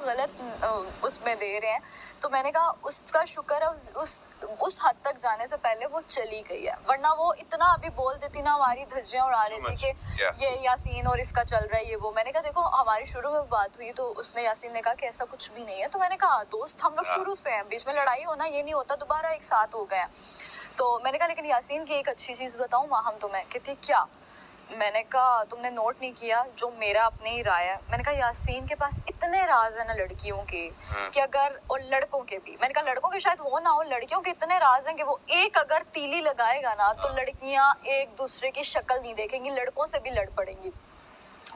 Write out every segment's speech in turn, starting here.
गलत उसमें दे रहे हैं। तो मैंने कहा उसका शुक्र है उस हद तक जाने से पहले वो चली गई है, वरना वो इतना अभी बोल देती ना, हमारी धज्जियां उड़ा रही थी कि ये यासीन और इसका चल रहा है ये वो। मैंने कहा देखो हमारी शुरू में बात हुई तो उसने यासीन ने कहा कि ऐसा कुछ भी नहीं है। तो मैंने कहा दोस्त हम लोग शुरू से हैं, बीच में लड़ाई होना ये नहीं होता, दोबारा एक साथ हो गए। तो मैंने कहा लेकिन यासीन की एक अच्छी चीज़ बताऊँ माहम तुम्हें, कहती क्या? मैंने कहा तुमने नोट नहीं किया जो मेरा अपनी ही राय है। मैंने कहा यासीन के पास इतने राज है ना लड़कियों के कि अगर, और लड़कों के भी, मैंने कहा लड़कों के शायद हो ना हो, लड़कियों के इतने राज हैं कि वो एक अगर तीली लगाएगा ना तो लड़कियां एक दूसरे की शक्ल नहीं देखेंगी, लड़कों से भी लड़ पड़ेंगी।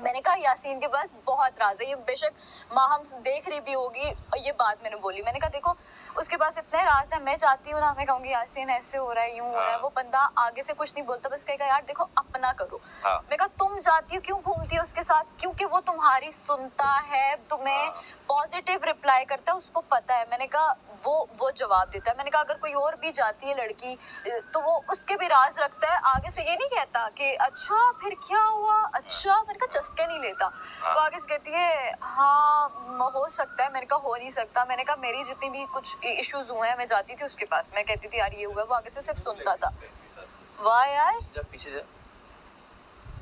मैंने कहा यासीन के पास बहुत राज है, ये बेशक माहम देख रही भी होगी, ये बात मैंने बोली। मैंने कहा देखो उसके पास इतने राज है, मैं चाहती हूँ ना, मैं कहूँगी यासीन ऐसे हो रहा है, यूं हो रहा है, वो बंदा आगे से कुछ नहीं बोलता, बस कहेगा यार देखो अपना करो। मैं कहा तुम जाती हो क्यों घूमती हो उसके साथ? क्योंकि वो तुम्हारी सुनता है, तुम्हें पॉजिटिव रिप्लाई करता है, उसको पता है। मैंने कहा वो जवाब देता है। मैंने कहा अगर कोई और भी जाती है लड़की तो वो उसके भी राज रखता है, आगे से ये नहीं कहता कि अच्छा फिर क्या हुआ, अच्छा। मैंने कहा चस्के नहीं लेता। तो आगे से कहती है हाँ हो सकता है। मैंने कहा हो नहीं सकता। मैंने कहा मेरी जितनी भी कुछ इश्यूज हुए हैं, मैं जाती थी उसके पास, मैं कहती थी यार ये हुआ, वो आगे से सिर्फ सुनता था। वाह यार, पीछे जा।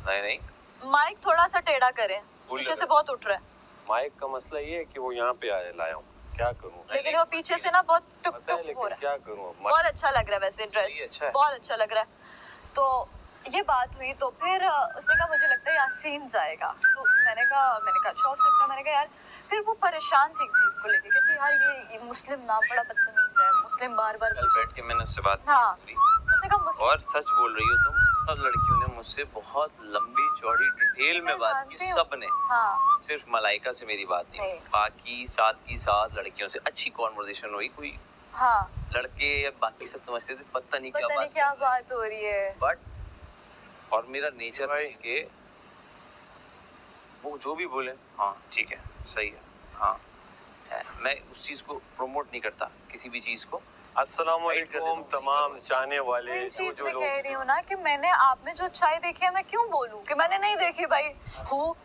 नहीं माइक थोड़ा सा टेढ़ा करें, पीछे से बहुत उठ रहा है। माइक का मसला ये है कि वो यहाँ पे आया लाया हूँ, क्या करूँ? लेकिन वो पीछे से ना बहुत टुक टुक हो रहा है। क्या करूँ? बहुत अच्छा लग रहा है वैसे ड्रेस, अच्छा बहुत अच्छा लग रहा है। तो ये बात हुई तो फिर उसने कहा मुझे लगता है यासीन जाएगा। तो मैंने कहा अच्छा हो सकता है। मैंने कहा यार, फिर वो परेशान थी एक चीज़ को लेके, क्योंकि यार ये मुस्लिम ना बड़ा बदतमीज है, मुस्लिम बार कल बैठ के मैंने उससे बात हाँ उसने कहा मुस्लिम, और सच बोल रही हो तुम। सब लड़कियों ने मुझसे बहुत लंबी चौड़ी डिटेल में बात की, सबने। सिर्फ मलाइका से मेरी बात नहीं, बाकी 7 की 7 लड़कियों से अच्छी कॉन्वर्सेशन हुई। कोई लड़के या बाकी सब समझते थे पता नहीं क्या बात हो रही है। बट और मेरा नेचर है कि वो जो भी बोले हाँ ठीक है, सही है, हाँ है। मैं उस चीज को प्रमोट नहीं करता, किसी भी चीज को। अस्सलाम वालेकुम तमाम चाहने वाले जो मैं कह रही हूँ ना कि मैंने आप में जो अच्छाई देखी है, मैं क्यों बोलूँ कि मैंने नहीं देखी भाई।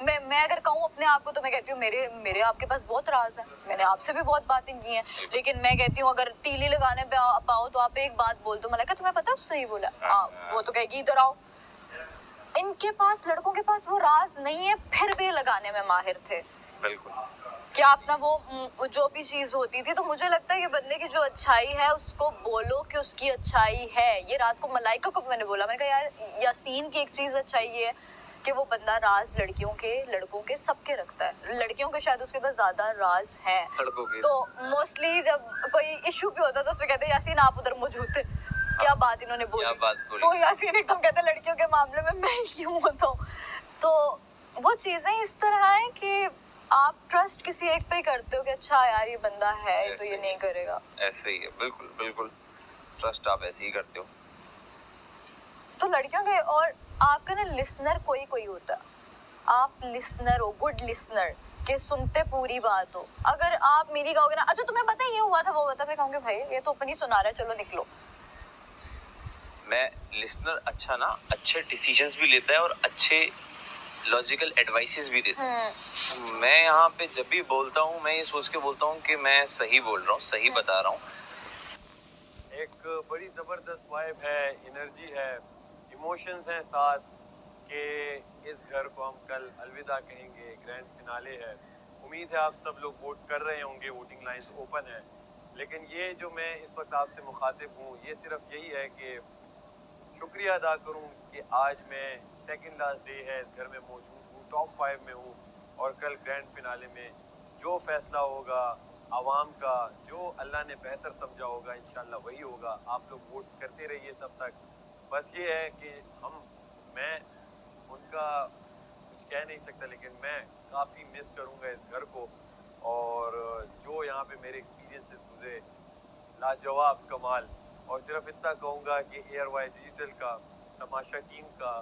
मैं अगर कहूँ अपने आप को तो मैं कहती हूँ मेरे आपके पास बहुत राज है, मैंने आपसे भी बहुत बातें की हैं। लेकिन मैं कहती हूँ अगर तीली लगाने पे पाओ तो आप एक बात बोल दो, मलाइका तुम्हें पता है उसने ही बोला, वो तो कहेगी इधर आओ। इनके पास, लड़कों के पास वो राज नहीं है, फिर भी लगाने में माहिर थे। बिल्कुल। क्या अपना वो जो भी चीज होती थी, तो मुझे लगता है कि बंदे की जो अच्छाई है उसको बोलो कि उसकी अच्छाई है। ये रात को मलाइका को मैंने बोला, मैंने कहा यार यासीन की एक चीज अच्छाई ये है कि वो बंदा राज लड़कियों के, लड़कों के, सबके रखता है। लड़कियों के शायद उसके पास ज्यादा राज हैं, तो मोस्टली जब कोई इशू भी होता है तो उसमें कहते हैं यासीन आप उधर मौजूद थे, क्या बात इन्होंने बोली, तो यासीन एकदम कहते हैं लड़कियों के मामले में मैं क्यों होता हूँ। तो वो चीजें इस तरह है कि आप ट्रस्ट किसी एक पे ही करते हो कि अच्छा यार ये बंदा है तो ये नहीं करेगा। ऐसे ही है, बिल्कुल बिल्कुल, ट्रस्ट आप ऐसे ही करते हो। तो लड़कियों के, और आपका ना लिसनर कोई कोई होता, आप लिसनर हो, गुड लिसनर, कि सुनते पूरी बात हो। अगर आप मेरी कहोगे ना अच्छा तुम्हें पता है ये हुआ था वो हुआ था, मैं कहूँगी भाई ये तो अपनी सुना रहा है, चलो निकलो। मैं लिसनर अच्छा ना, अच्छे डिसीजंस भी लेता है और अच्छे लॉजिकल एडवाइसेस भी देता हूँ। मैं यहाँ पे जब भी बोलता हूँ मैं ये सोच के बोलता हूँ कि मैं सही बोल रहा हूँ, सही बता रहा हूँ। एक बड़ी जबरदस्त वाइब है, एनर्जी है, इमोशंस हैं साथ कि इस घर को हम कल अलविदा कहेंगे, ग्रैंड फिनाले है। उम्मीद है आप सब लोग वोट कर रहे होंगे, वोटिंग लाइन्स ओपन है। लेकिन ये जो मैं इस वक्त आपसे मुखातिब हूँ, ये सिर्फ यही है कि शुक्रिया अदा करूं कि आज मैं सेकंड लास्ट डे है, इस घर में मौजूद हूँ, टॉप 5 में हूँ और कल ग्रैंड फिनाले में जो फैसला होगा आवाम का, जो अल्लाह ने बेहतर समझा होगा, इंशाल्लाह वही होगा। आप लोग वोट्स करते रहिए तब तक। बस ये है कि मैं उनका कुछ कह नहीं सकता, लेकिन मैं काफ़ी मिस करूँगा इस घर को। और जो यहाँ पे मेरे एक्सपीरियंसेस गुजरे लाजवाब, कमाल। और सिर्फ इतना कहूँगा कि एयरवाई डिजिटल का, तमाशा टीम का,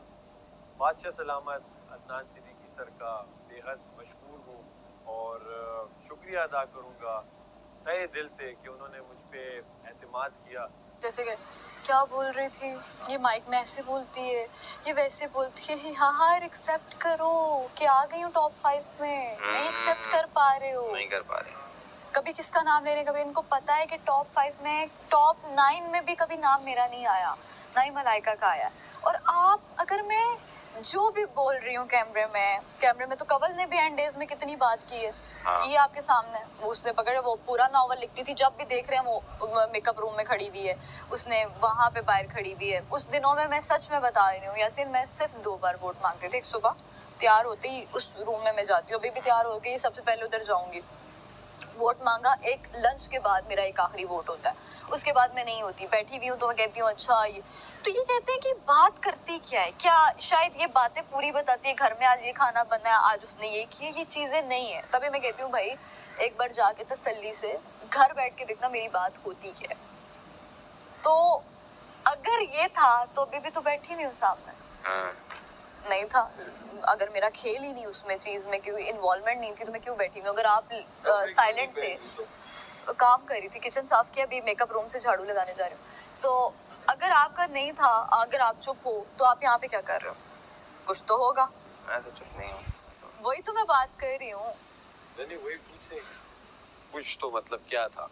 बादशाह सलामत अदनान सिद्दीकी सर का बेहद मशहूर हूँ और शुक्रिया अदा करूँगा तहे दिल से कि उन्होंने मुझ पे एतमाद किया। जैसे कि क्या बोल रही थी, ये माइक में ऐसे बोलती है, ये वैसे बोलती है, यार एक्सेप्ट करो कि आ गई हूँ टॉप 5 में, नहीं एक्सेप्ट कर पा रहे हो, नहीं कर पा रहे। कभी किसका नाम ले रहे हैं, कभी इनको पता है कि टॉप 5 में, टॉप 9 में भी कभी नाम मेरा नहीं आया, ना ही मलाइका का आया। और आप, अगर मैं जो भी बोल रही हूँ कैमरे में तो कवल ने भी एंड डेज में कितनी बात की है, हाँ। की आपके सामने, वो उसने पकड़े, वो पूरा नॉवल लिखती थी, जब भी देख रहे हैं वो मेकअप रूम में खड़ी हुई है, उसने वहां पे बाहर खड़ी हुई है। उस दिनों में मैं सच में बता रही हूँ यासीन, मैं सिर्फ 2 बार वोट मांगती थी। एक सुबह तैयार होते ही उस रूम में मैं जाती हूँ, अभी भी तैयार होके ही सबसे पहले उधर जाऊंगी, वोट मांगा, एक लंच के बाद मेरा एक आखिरी वोट होता है, उसके बाद मैं नहीं होती, बैठी हुई हूँ तो मैं कहती हूँ अच्छा ये, तो ये कहते हैं कि बात करती क्या है, क्या शायद ये बातें पूरी बताती है, घर में आज ये खाना बना है, आज उसने ये किया, ये चीज़ें नहीं है। तभी मैं कहती हूँ भाई एक बार जाके तसल्ली से घर बैठ के देखना मेरी बात होती क्या है। तो अगर ये था तो अभी भी तो बैठी नहीं हूँ सामने, नहीं था, अगर मेरा खेल ही नहीं उसमें चीज में, क्यों इन्वॉल्वमेंट नहीं थी, तो मैं क्यों बैठी हूँ। अगर आप साइलेंट थे, काम कर रही थी, किचन साफ किया, अभी मेकअप रूम से झाड़ू लगाने जा रही हूँ, तो अगर आपका नहीं था, अगर आप चुप हो तो आप यहाँ पे क्या कर रहे हो, कुछ तो होगा। मैं तो चुप नहीं हूँ। वही तो मैं बात कर रही हूँ। वही कुछ तो मतलब क्या था,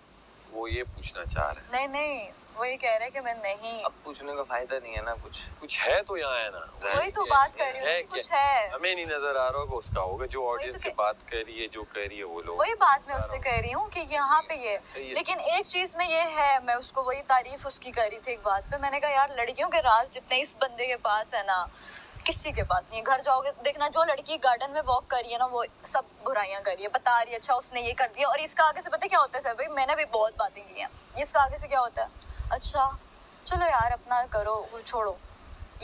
वो ये पूछना चाह रहे हैं। नहीं वो ये कह रहे हैं कि मैं नहीं, अब पूछने का फायदा नहीं है ना, कुछ है तो यहाँ है ना, वही तो बात कर रही हूँ, कुछ है, हमें नहीं नजर आ रहा होगा, उसका होगा, जो ऑडियंस से बात कर रही है, जो कह रही है वो लोग, वही बात मैं उससे कह रही हूँ कि यहाँ पे ये, लेकिन एक चीज में ये है, मैं उसको वही तारीफ उसकी कर रही थी एक बात पे, मैंने कहा यार लड़कियों के राज जितने इस बंदे के पास है ना, किसी के पास नहीं है। घर जाओगे देखना, जो लड़की गार्डन में वॉक कर रही है ना, वो सब बुराइयां कर रही है, बता रही है अच्छा उसने ये कर दिया, और इसका आगे से पता क्या होता है सर भाई, मैंने भी बहुत बातें की हैं, इसका आगे से क्या होता है, अच्छा चलो यार अपना करो, वो छोड़ो।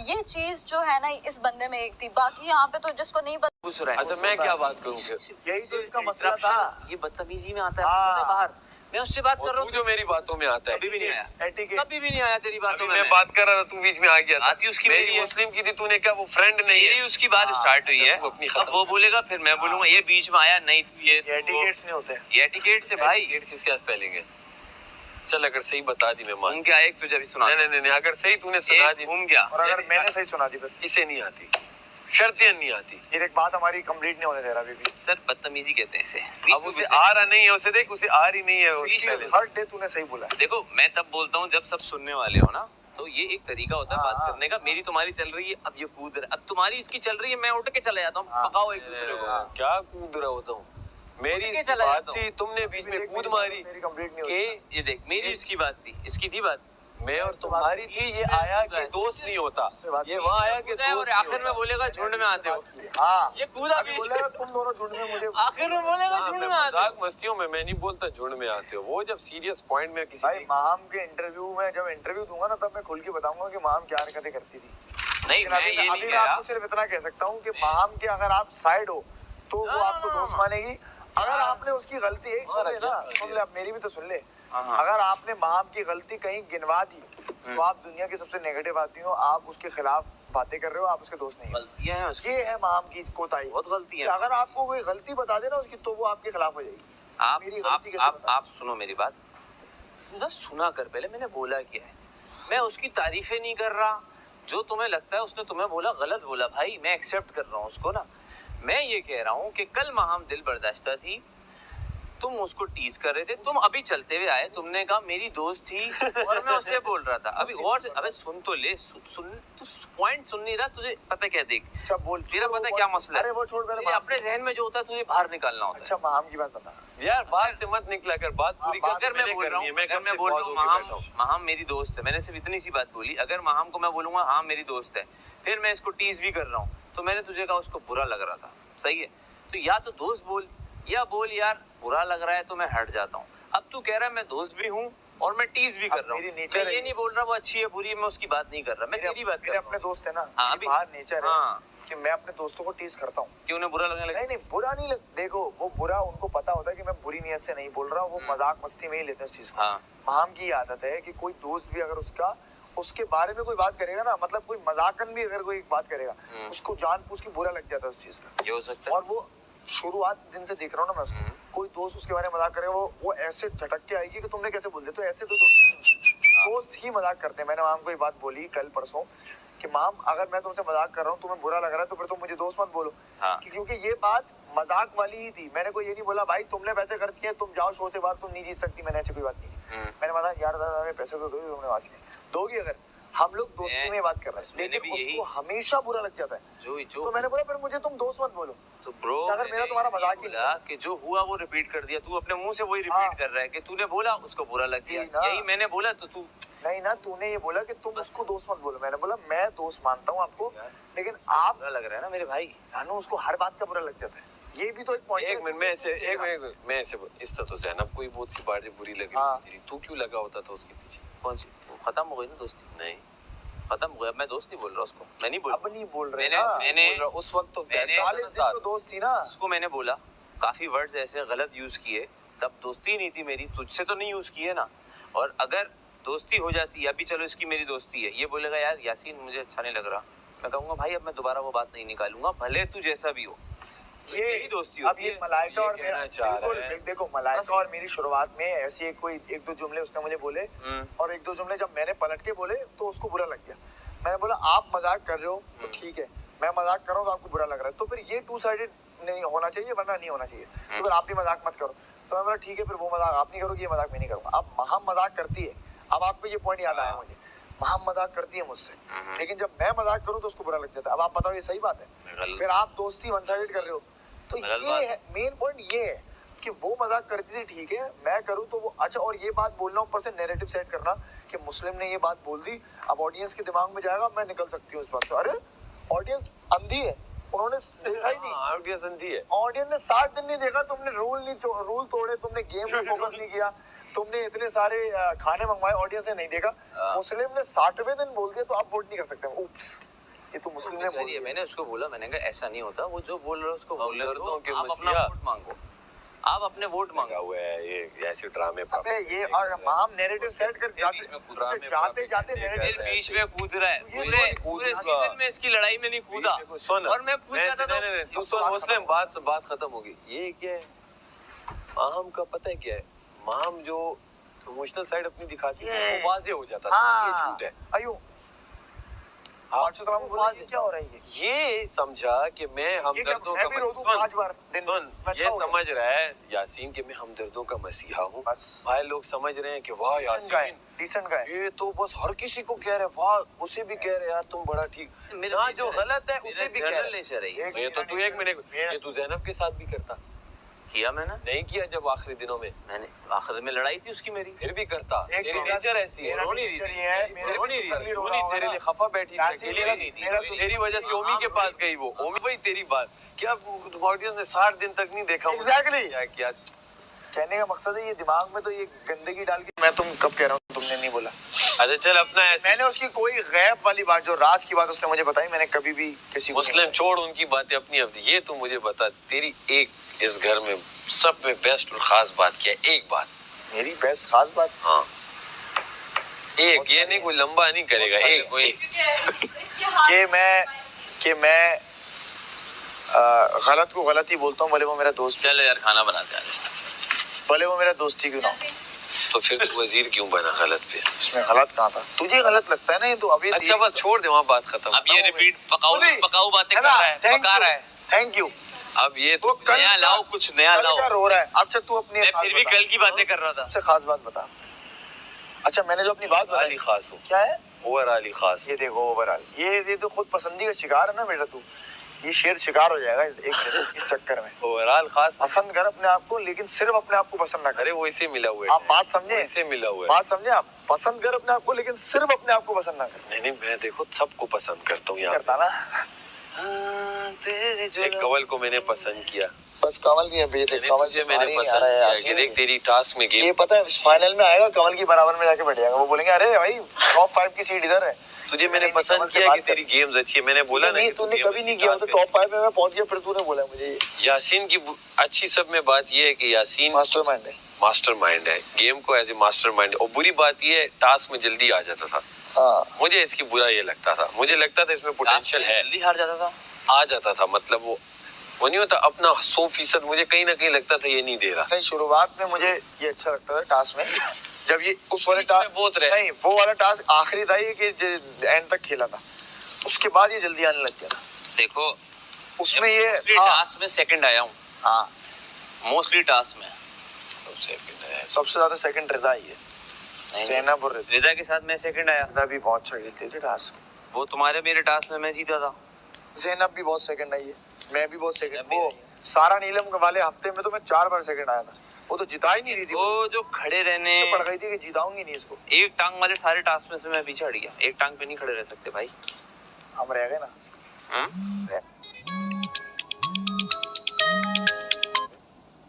ये चीज जो है ना इस बंदे में एक थी, बाकी यहाँ पे तो जिसको नहीं पता। अच्छा मैं क्या बात करूँ फिर, यही तो इसका मसला था, ये बदतमीजी में आता है बाहर, मैं उससे बात कर रहा हूँ, जो मेरी बातों में आता है, कभी भी नहीं आया, एटिकेट कभी भी नहीं आया तेरी बातों में। मैं बात कर रहा था, तू बीच में आ गया था। आती उसकी मेरी मेरी मुस्लिम की थी, तूने क्या वो फ्रेंड नहीं मेरी है, उसकी बात स्टार्ट हुई है, तू अपनी अब वो बोलेगा फिर मैं बोलूंगा, ये बीच में आया नहीं, ये एटिकेट्स नहीं होते। ये एटिकेट से भाई, एटिकेट्स इसके स्पेलिंग है। चल अगर सही बता दी मैं मान, घूम क्या एक तुझे भी सुना, नहीं अगर सही तूने सुना दी, घूम क्या, और अगर मैंने सही सुना दी फिर इसे नहीं आती, शर्तें नहीं आती, ये एक बात हमारी कंप्लीट नहीं होने दे रहा अभी भी। सर बदतमीजी कहते हैं इसे। अब उसे आ रहा नहीं है, उसे देख, उसे आ रही नहीं है बीच में पहले से। हर डे तूने सही बोला है। देखो मैं तब बोलता हूँ जब सब सुनने वाले हो ना, तो ये एक तरीका होता है बात करने का, मेरी तुम्हारी चल रही है, अब ये कूद रहा है, अब तुम्हारी इसकी चल रही है, मैं उठ के चला जाता हूँ, पकाओ एक दूसरे को। क्या कूद रहा होता हूँ, मेरी उठ के इसकी चला बात जाता हूँ। थी, तुमने बीच में कूद मारी मेरी कंप्लीट नहीं के होती। ये देख, मेरी इसकी बात थी, इसकी थी बात, मैं और तुम्हारी थी, ये आया कि दोस्त नहीं होता, ये वहाँ आया कि दोस्त और नहीं आखिर में होता। बोलेगा झुंड में आते हो, हाँ ये कूदा अभी बीच बोलेगा में, तुम दोनों झुंड में मुझे, आखिर में बोलेगा हाँ, झुंड मैं में आते हो। मजाक मस्तियों में मैं नहीं बोलता झुंड में आते हो, वो जब सीरियस पॉइंट में किसी भाई माम के इंटरव्यू में जब इंटरव्यू दूंगा ना, तब मैं खुल के बताऊंगा कि माम क्या हरकतें करती थी। नहीं लेकिन मैं अभी ये नहीं अभी कह मैं रहा, आपको सिर्फ इतना कह सकता हूँ कि माम के अगर आप साइड हो तो वो आपको दोस्त मानेगी, अगर आपने उसकी गलती है, सुन ले ना, सुन ले, अब मेरी भी तो सुन ले, अगर आपने माम की गलती कहीं गिनवा दी तो आप दुनिया की सबसे नेगेटिव आदमी हो, आप उसके खिलाफ बातें कर रहे हो, आप उसके दोस्त नहीं हो। गलतियां हैं उसकी, ये है माम की कोताही, बहुत गलती है। अगर आपको कोई गलती बता देना उसकी तो वो आपके खिलाफ हो जाएगी। आप मेरी गलती कैसे बता? आप सुनो मेरी बात, तू ना सुना कर, पहले मैंने बोला क्या है, मैं उसकी तारीफें नहीं कर रहा, जो तुम्हें लगता है उसने तुम्हें बोला गलत बोला भाई, मैं एक्सेप्ट कर रहा हूँ उसको ना। मैं ये कह रहा हूँ कि कल माहम दिल बर्दाश्ता थी, तुम उसको टीज कर रहे थे, तुम अभी चलते हुए आए, तुमने कहा मेरी दोस्त थी और मैं उससे बोल रहा था, अभी और अबे सुन तो ले, सुन तू पॉइंट सुन नहीं रहा, तुझे पता क्या, देख अच्छा बोल, तेरा पता क्या मसला है, अरे वो छोड़, पहले तेरे अपने जहन में जो होता है तुझे बाहर निकालना होता है। अच्छा माम की बात बता। यार बात से मत निकला कर, बात पूरी कर, अगर मैं बोल रहा हूँ, अगर मैं बोल रहा हूँ माहम मेरी दोस्त है, मैंने सिर्फ इतनी सी बात बोली, अगर माहम को मैं बोलूंगा हाँ मेरी दोस्त है, फिर मैं इसको टीज भी कर रहा हूँ, तो मैंने तुझे कहा उसको बुरा लग रहा था, सही है, तो या तो दोस्त बोल, या बोल यार बुरा लग रहा है तो मैं हट जाता हूँ। अब तू कह रहा है मैं दोस्त भी हूँ और मैं टीज भी कर रहा हूँ, मैं ये नहीं बोल रहा वो अच्छी है बुरी है, मैं उसकी बात नहीं कर रहा, मैं तेरी बात कर रहा हूँ। अपने दोस्त है ना, हाँ, अभी बाहर नेचर है हाँ, कि मैं अपने दोस्तों को टीज करता हूँ, कि उन्हें बुरा लगने लगा। नहीं बुरा नहीं देखो, वो बुरा उनको पता होता है कि मैं बुरी नीयत से नहीं बोल रहा हूँ, वो मजाक मस्ती में ही लेते हैं इस चीज को। हाँ। माम की आदत है कि कोई दोस्त भी अगर उसके बारे में कोई बात करेगा ना, मतलब कोई मजाकन भी अगर कोई बात करेगा, उसको जानबूझ के बुरा लग जाता है उस चीज का, ये हो सकता है। और वो शुरुआत दिन से देख रहा हूँ ना मैं उसको, कोई दोस्त उसके बारे में मजाक करे, वो ऐसे झटक के आएगी कि तुमने कैसे बोल दिया, तो ऐसे तो दोस्त दोस्त ही मजाक करते हैं। मैंने माम को ये बात बोली कल परसों कि माम अगर मैं तुमसे मजाक कर रहा हूँ तुम्हें बुरा लग रहा है तो फिर तुम मुझे दोस्त मत बोलो। हाँ। क्योंकि ये बात मजाक वाली ही थी। मैंने कोई ये नहीं बोला भाई तुमने पैसे खर्च किए तुम जाओ शो से बाहर, तुम नहीं जीत सकती। मैंने ऐसी कोई बात नहीं की। मैंने बोला यार दादा पैसे तो दोगे, तुमने आज दोगी अगर हम लोग दोस्ती में बात कर रहे हैं, लेकिन उसको हमेशा बुरा लग जाता है। तो मैंने बोला फिर मुझे तुम दोस्त मत बोलो। तो ब्रो अगर मेरा तुम्हारा मजाक ही बोला कि जो हुआ वो रिपीट कर दिया, तू अपने मुंह से वही रिपीट कर रहा है कि तूने बोला उसको बुरा लग गया, यही मैंने बोला तो तू नहीं ना, तूने ये बोला कि तुम उसको दोस्त मत बोलो। मैंने बोला मैं दोस्त मानता हूँ आपको, लेकिन आप बुरा लग रहा है ना मेरे भाई। जानू उसको हर बात का बुरा लग जाता है। ये भी तो एक पॉइंट है। एक मिनट मैं ऐसे इस तरह तो जैनब को ही बहुत सी बातें बुरी लगी थी, तू क्यों लगा होता था उसके पीछे? कौन सी? वो खत्म हो गई ना दोस्ती। नहीं खत्म हो गया, मैं दोस्त नहीं बोल रहा उसको, मैं नहीं बोल अब नहीं बोल रहे मैंने ना। उस वक्त तो मैंने 40 दिन तो दोस्त थी ना। उसको मैंने बोला काफी वर्ड्स ऐसे गलत यूज किए, तब दोस्ती नहीं थी मेरी, तुझसे तो नहीं यूज किए ना। और अगर दोस्ती हो जाती है, अभी चलो इसकी मेरी दोस्ती है, ये बोलेगा यार यासीन मुझे अच्छा नहीं लग रहा, मैं कहूंगा भाई अब मैं दोबारा वो बात नहीं निकालूंगा, भले तू जैसा भी हो। ये दोस्ती अब ये मलाइका और मेरा बिल्कुल है। देखो मलाइका और मेरी शुरुआत में ऐसी कोई एक दो जुमले उसने मुझे बोले और एक दो जुमले जब मैंने पलट के बोले तो उसको बुरा लग गया। मैंने बोला आप मजाक कर रहे हो तो ठीक है, मैं मजाक कर रहा हूँ तो आपको बुरा लग रहा है, तो फिर ये टू साइडेड नहीं होना चाहिए, वरना नहीं होना चाहिए। तो फिर आप भी मजाक मत करो। तो मैं बोला ठीक है, फिर वो मजाक आप नहीं करोगे, ये मजाक मैं नहीं करूँगा। अब महम मजाक करती है, अब आपको ये पॉइंट याद आया मुझे, महम मजाक करती है मुझसे, लेकिन जब मैं मजाक करूँ तो उसको बुरा लग जाता है। अब आप बताओ ये सही बात है? फिर आप दोस्ती वन साइडेड कर रहे हो। तो ये है मेन पॉइंट, ये है कि वो मजाक करती थी ठीक है, मैं करूँ तो वो अच्छा। और ये बात बोलना ऊपर से नैरेटिव सेट करना कि मुस्लिम ने ये बात बोल दी, अब ऑडियंस के दिमाग में जाएगा मैं निकल सकती हूँ इस बात से। अरे ऑडियंस अंधी है, उन्होंने देखा ही नहीं। ऑडियंस अंधी है। ऑडियंस ने 60 दिन नहीं देखा, तुमने रूल तोड़े, तुमने गेम में फोकस नहीं किया, तुमने इतने सारे खाने मंगवाए, ऑडियंस ने नहीं देखा। मुस्लिम ने 60वें दिन बोल दिया तो आप वोट नहीं कर सकते। उप्स, ये तो मुस्लिम ने बोल दिया। मैंने उसको बोला, मैंने कहा ऐसा नहीं होता, वो जो बोल रहा है उसको बोलने दो, के आप अपना वोट मांगो, आप अपने वोट मांगा हुआ है ये ऐसे ड्रामे अबे ये और हम नैरेटिव सेट कर जाते नैरेटिव बीच में कूद रहा है, पूरे सीजन में इसकी लड़ाई में नहीं कूदा। सुन और मैं पूछ जाता था तू सुन मुस्लिम, बात खत्म होगी। ये क्या है माहम का, पता है क्या है? माहम जो इमोशनल साइड अपनी दिखाती है वो वाजे हो जाता था, ये झूठ है। अयो क्या हो रहा है? ये समझा कि मैं हमदर्दों का ये समझ रहा है यासीन कि मैं हमदर्दों का मसीहा हूँ। भाई लोग समझ रहे हैं कि वाह यासीन डिसेंट गाय, ये तो बस हर किसी को कह रहे, वाह उसे भी कह रहे यार तुम बड़ा ठीक, हाँ जो गलत है उसे भी कह रहे। ये तो तू एक मिनट, ये तू जैनब के साथ भी करता? किया मैंने नहीं किया जब आखिरी दिनों में, मैंने आखिर में लड़ाई थी उसकी मेरी, फिर भी करता। तेरी नेचर ऐसी है, रोनी तेरे लिए खफा बैठी तेरी वजह से ओमी के पास गई वो। ओमी भाई तेरी बात क्या ऑडियंस ने 60 दिन तक नहीं देखा? एग्जैक्टली क्या कहने का मकसद है, ये दिमाग में तो ये गंदगी डाल के मैं तुम कब कह रहा हूँ, तुमने नहीं बोला। अच्छा चल अपना ऐसे, मैंने उसकी कोई गैब वाली बात, जो राज की बात उसने मुझे बताई, मैंने कभी भी किसी को मुस्लिम छोड़ उनकी बातें अपनी अपनी। ये तू मुझे बता, तेरी एक इस घर में सब में बेस्ट और खास बात क्या है? एक बात, मेरी बेस्ट खास बात, हाँ एक, ये नहीं कोई लंबा नहीं करेगा, एक कोई कि मैं गलत को गलत ही बोलता हूँ, भले वो मेरा दोस्त, चल यार खाना बनाते हैं, भले वो मेरा दोस्त ही क्यों ना। तो फिर तू वजीर क्यों बना गलत पे? इसमें गलत कहाँ था? तुझे गलत लगता है ना ये तो। अभी अच्छा बस छोड़ दे, वहाँ बात खत्म। अब ये रिपीट पकाऊ बातें कर रहा है, पका रहा है। Thank you. अब ये तो नया लाओ, कुछ नया लाओ। रो रहा है अच्छा, तू अपनी मैं फिर भी कल की बातें कर रहा था। सबसे खास बात बता। अच्छा मैंने जो अपनी बात बताई खास हो, क्या है? ओवरऑल खास। ये देखो ओवरऑल, ये तो खुद पसंदी का शिकार है ना बेटा तू, ये शेर शिकार हो जाएगा एक इस चक्कर में। ओवरऑल खास पसंद कर अपने आप को, लेकिन सिर्फ अपने आप को पसंद ना कर। अरे वो इसे मिला हुआ है, आप बात समझे? इसे मिला हुआ है, बात समझे आप? पसंद कर अपने आप को, लेकिन सिर्फ अपने आप को पसंद ना कर। नहीं मैं देखो सबको पसंद करता हूँ, यहाँ करता ना। एक कवल को मैंने पसंद किया, बस कमल की अभी देख, कमल तुझे मैंने पसंद किया कि देख तेरी टास्क में गेम, ये पता है फाइनल में आएगा कमल की बराबर में जाके बैठ जाएगा, वो बोलेंगे अरे भाई टॉप 5 की सीट इधर है। तुझे मैंने पसंद किया कि तेरी गेम्स अच्छी है, मैंने बोला नहीं तूने कभी नहीं किया, तो टॉप 5 में मैं पहुंच गया, फिर तूने बोला मुझे। यासीन की अच्छी सब में बात ये है कि यासीन मास्टरमाइंड है, मास्टरमाइंड है, गेम को एज ए मास्टरमाइंड। और बुरी बात ये है टास्क में जल्दी आ जाता था। मुझे इसकी बुरा ये लगता था, मुझे लगता था इसमें पोटेंशियल है, जल्दी हार जाता था, आ जाता था, मतलब वो नहीं होता अपना 100%। मुझे कहीं ना कहीं लगता था ये नहीं दे रहा। शुरुआत में मुझे ये अच्छा लगता था टास्क में जब ये उस वाले बीच में टास्क बहुत रहे। नहीं, वो वाला टास्क आखिरी था ये कि एंड तक खेला था, उसके बाद ये जल्दी आने लग गया था। देखो उसमें ये टास्क में सेकंड आया हूँ, हाँ मोस्टली टास्क में सबसे ज्यादा सेकंड रिदा ही है, जैनब और रिदा के साथ मैं सेकंड आया। रिदा भी बहुत अच्छा खेलती थी टास्क, वो तुम्हारे मेरे टास्क में मैं जीता था। जैनब भी बहुत सेकंड आई है, मैं भी बहुत सेकंड। वो सारा नीलम वाले हफ्ते में तो मैं 4 बार सेकंड आया था, वो तो जिता ही नहीं रही थी, वो जो खड़े रहने पड़ गई थी कि जिताऊंगी नहीं इसको। एक टांग वाले सारे टास्क में से मैं पीछे हट गया, एक टांग पे नहीं खड़े रह सकते भाई। हम रह गए ना।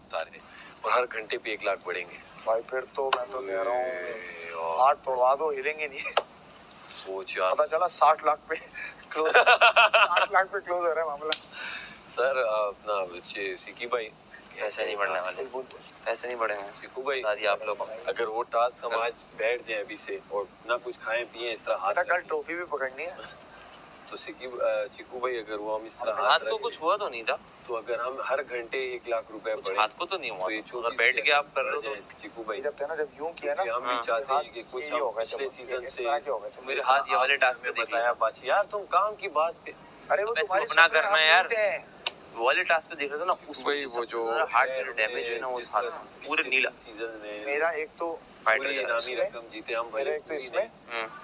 सारे, और हर घंटे पे 1 लाख बढ़ेंगे भाई फिर तो मैं तो कह रहा हूँ हाथ तोड़वा दो, हिलेंगे नहीं। सोच यार। पता चला 60 लाख पे क्लोज 60 लाख पे क्लोज हो रहा है मामला। सर अपना बच्चे सिक्की भाई, पैसे नहीं बढ़ने वाले, पैसे नहीं बढ़ेंगे सिक्कू भाई, बता दिया आप लोगों को। अगर वो टास्क हम आज बैठ जाए अभी से और ना कुछ खाएं पिए इस तरह हाथ बेटा कल रखें, ट्रॉफी भी पकड़नी है, तो चिक्कू भाई अगर वो हम इस तरह हाथ को कुछ हुआ तो नहीं था, तो अगर हम हर घंटे 1 लाख रुपए कुछ बढ़े, हाथ को तो नहीं हुआ, तो ये अगर बैठ के आप कर रहे हो तो चिक्कू भाई, जब थे ना, जब यूं किया ना हम भी चाहते हैं कि कुछ हम पिछले सीजन से मेरे हाथ ये वाले टास्क पे देख बताया बात यार, तुम काम की बात पे अरे वो अबे तुम्हारी तू अपना शक्ल करना हम यार। नीचे हैं। वो वाले टास्क पे देख रहे थे ना, उस भाई वो जो हार्ट मेरा डैमेज हुई ना, वो हाथ पूरे नीला सीजन में मेरा एक तो पूरी इनामी रकम जीते हम मेरा भले एक तो इसमें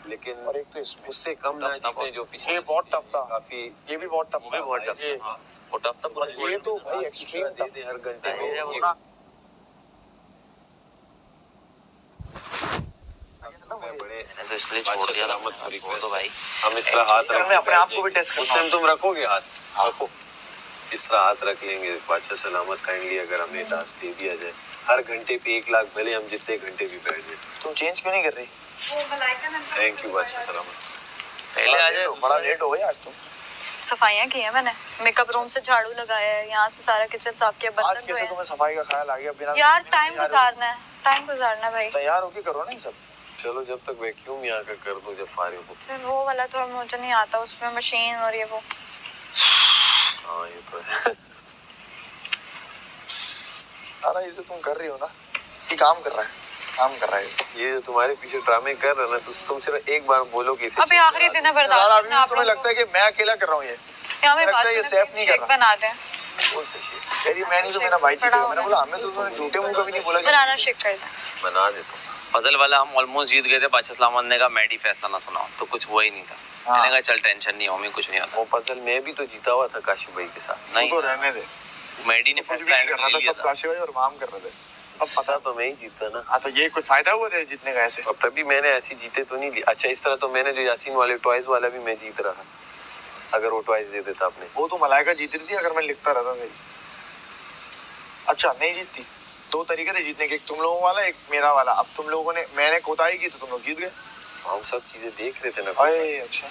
लेकिन और एक तो इसमें, उससे कम ना जीते जो पिछले ये बहुत टफ था, काफी ये भी बहुत टफ वो था, भी बहुत टफ ये था, वो टफ था पूरा। ये तो भाई एक्सट्रीम दे टफ दे हर घंटे है, वो को ना। बड़े मैंने तो इसलिए छोड़ दिया था, वो तो भाई हम इस तरह हाथ मैं अपने आप को भी टेस्ट उस करता टाइम तुम रखोगे हाथ, रखो इस तरह हाथ रख लेंगे बादशाह सलामत काइंडली, अगर हमें टास्क दे दिया जाए हर घंटे पे 1 लाख, भले हम जितने घंटे भी बैठ जाए। तुम चेंज क्यों नहीं कर रही? थैंक यू बादशाह सलामत। पहले आ जाए, बड़ा लेट हो गया आज तुम। सफाइयाँ की हैं मैंने, मेकअप रूम से झाड़ू लगाया है, यहाँ से सारा किचन साफ किया, आज बर्तन धोए कैसे हैं। तुम्हें सफाई का ख्याल आ गया बिना? यार टाइम गुजारना है, टाइम गुजारना है भाई। तैयार होके करो ना ये सब। चलो जब तक वैक्यूम यहाँ का कर दो, जब फारिग हो। फिर वो वाला तो मुझे नहीं आता, उसमें मशीन और ये वो। हाँ ये तो है। सारा ये जो तुम कर रही हो ना, ये काम कर रहा है, काम कर रहा है। ये जो तुम्हारे पीछे ड्रामे कर रहे ना, तो तुम सिर्फ एक बार बोलो कि इसे अभी आखिरी दिन है, यार बर्दाश्त अभी करना आप तुम्हें लोगों लगता है कि मैं अकेला कर रहा हूँ ये? को। हमें लगता है बात ये सुनो, सेफ नहीं कर शेक रहा। बना दें, कौन सा शेक? यार ये मैं नहीं तो मेरा भाई जीतेगा। मैंने बोला हमें तो तुमने झूठे मुंह कभी नहीं बोला कि बनाना शेक कर दें। बना देता हूँ। पजल वाला हम ऑलमोस्ट जीत गए थे, बादशाह सलामत ने कहा मैडी फैसला ना सुनाओ, तो कुछ हुआ ही नहीं था। हाँ। मैंने कहा चल टेंशन नहीं, होमी कुछ नहीं होता। वो पजल मैं भी तो जीता हुआ था काशी भाई के साथ। नहीं तो रहने दे, मैडी ने कुछ भी फैसला नहीं कर रहा था, लिया सब था। काशी भाई और माम कर रहे थे, सब पता पता तो मैं ही जीता ना। हाँ तो ये कोई फायदा हुआ तेरे जीतने का ऐसे? अब तभी मैंने ऐसी जीते तो नहीं ली। अच्छा इस तरह तो मैंने जो यासीन वाले टॉयज वाला भी मैं जीत रहा, अगर वो टॉयज दे देता आपने। वो तो मलाइका जीत रही थी अगर मैं लिखता रहता सही। अच्छा नहीं जीतती, 2 तरीके थे जीतने के, एक तुम लोगों वाला एक मेरा वाला। अब तुम लोगों ने, मैंने कोताही की तो तुम लोग जीत गए। हम सब चीजें देख रहे थे ना। अरे अच्छा